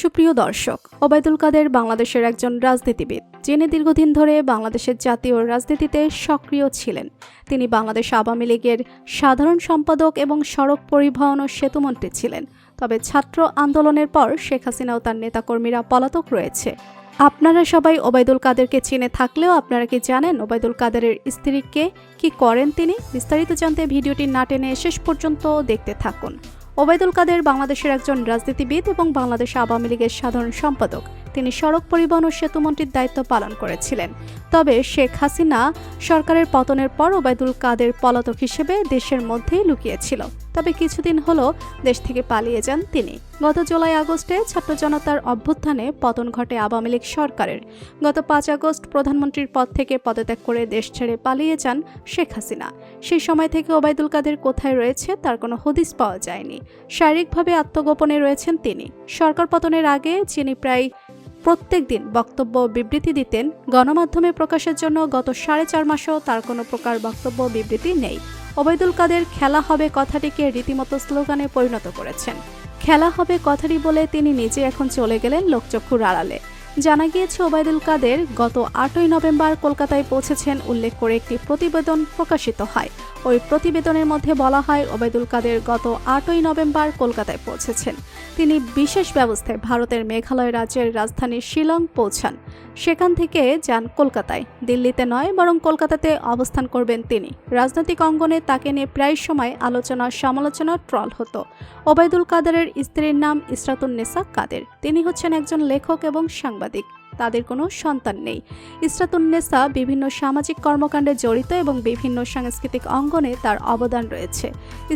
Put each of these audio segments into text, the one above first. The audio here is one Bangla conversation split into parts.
সুপ্রিয় দর্শক, ওবায়দুল কাদের বাংলাদেশের একজন রাজনীতিবিদ, যিনি দীর্ঘদিন ধরে বাংলাদেশের জাতীয় রাজনীতিতে সক্রিয় ছিলেন। তিনি বাংলাদেশ আওয়ামী লীগের সাধারণ সম্পাদক এবং সড়ক পরিবহন ও সেতুমন্ত্রী ছিলেন। তবে ছাত্র আন্দোলনের পর শেখ হাসিনা ও তার নেতাকর্মীরা পলাতক রয়েছে। আপনারা সবাই ওবায়দুল কাদেরকে চিনে থাকলেও আপনারা কি জানেন ওবায়দুল কাদেরের স্ত্রীকে কি করেন তিনি? বিস্তারিত জানতে ভিডিওটি না টেনে শেষ পর্যন্ত দেখতে থাকুন। ওবায়দুল কাদের বাংলাদেশের একজন রাজনীতিবিদ এবং বাংলাদেশ আওয়ামী লীগের সাধারণ সম্পাদক। তিনি সড়ক পরিবহন ও সেতুমন্ত্রীর দায়িত্ব পালন করেছিলেন। তবে শেখ হাসিনা সরকারের পতনের পর ওবায়দুল কাদের পলাতক হিসেবে দেশের মধ্যেই লুকিয়েছিল। তবে কিছুদিন হলো দেশ থেকে পালিয়ে যান তিনি। গত জুলাই আগস্টে ছাত্র জনতার অভ্যুত্থানে পতন ঘটে আওয়ামী লীগ সরকারের। গত 5 আগস্ট প্রধানমন্ত্রীর পদ থেকে পদত্যাগ করে দেশ ছেড়ে পালিয়ে যান শেখ হাসিনা। সেই সময় থেকে ওবায়দুল কাদের কোথায় রয়েছে তার কোনো হদিস পাওয়া যায়নি। শারীরিকভাবে আত্মগোপনে রয়েছেন তিনি। সরকার পতনের আগে যিনি প্রায় প্রত্যেক দিন বক্তব্য বিবৃতি দিতেন, গণমাধ্যমে প্রকাশের জন্য গত 4.5 মাসেও তার কোনো প্রকার বক্তব্য বিবৃতি নেই। ওবায়দুল কাদের খেলা হবে কথাটিকে রীতিমতো স্লোগানে পরিণত করেছেন। খেলা হবে কথাটি বলে তিনি নিজে এখন চলে গেলেন লোকচক্ষুর আড়ালে। জানা গিয়েছে ওবায়দুল কাদের গত 8ই নভেম্বর কলকাতায় পৌঁছেছেন উল্লেখ করে একটি প্রতিবেদন প্রকাশিত হয়। ওই প্রতিবেদনের মধ্যে বলা হয় ওবায়দুল কাদের গত 8ই নভেম্বর কলকাতায় পৌঁছেছেন। তিনি বিশেষ ব্যবস্থায় ভারতের মেঘালয় রাজ্যের রাজধানী শিলং পৌঁছান। সেখান থেকে যান কলকাতায়। দিল্লিতে নয়, বরং কলকাতাতে অবস্থান করবেন তিনি। রাজনৈতিক অঙ্গনে তাকে নিয়ে প্রায় সময় আলোচনা সমালোচনা ট্রল হতো। ওবায়দুল কাদেরের স্ত্রীর নাম ইসরাতুন্নেসা কাদের। তিনি হচ্ছেন একজন লেখক এবং সাংবাদিক। তাদের কোনো সন্তান নেই। ইসরাতুন্নেসা বিভিন্ন সামাজিক কর্মকাণ্ডে জড়িত এবং বিভিন্ন সাংস্কৃতিক অঙ্গনে তার অবদান রয়েছে।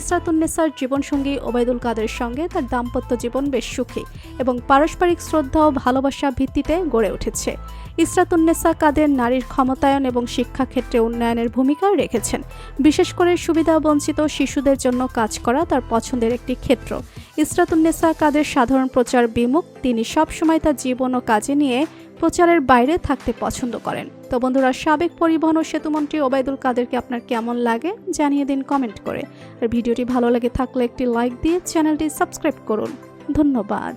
ইসরাতুন্নেসার জীবনসঙ্গী ওবায়দুল কাদের সঙ্গে তার দাম্পত্য জীবন বেশ সুখী এবং পারস্পরিক শ্রদ্ধা ও ভালোবাসা ভিত্তিতে গড়ে উঠেছে। ইসরাতুন্নেসা কাদের নারীর ক্ষমতায়ন এবং শিক্ষা ক্ষেত্রে উন্নয়নের ভূমিকা রেখেছেন। বিশেষ করে সুবিধাবঞ্চিত শিশুদের জন্য কাজ করা তার পছন্দের একটি ক্ষেত্র। ইসরাতুন্নেসা কাদের সাধারণ প্রচার বিমুখ। তিনি সবসময় তার জীবন ও কাজে নিয়ে প্রচারের বাইরে থাকতে পছন্দ করেন। তো বন্ধুরা, সাবেক পরিবহন ও সেতুমন্ত্রী ওবায়দুল কাদেরকে আপনার কেমন লাগে জানিয়ে দিন কমেন্ট করে। আর ভিডিওটি ভালো লেগে থাকলে একটি লাইক দিয়ে চ্যানেলটি সাবস্ক্রাইব করুন। ধন্যবাদ।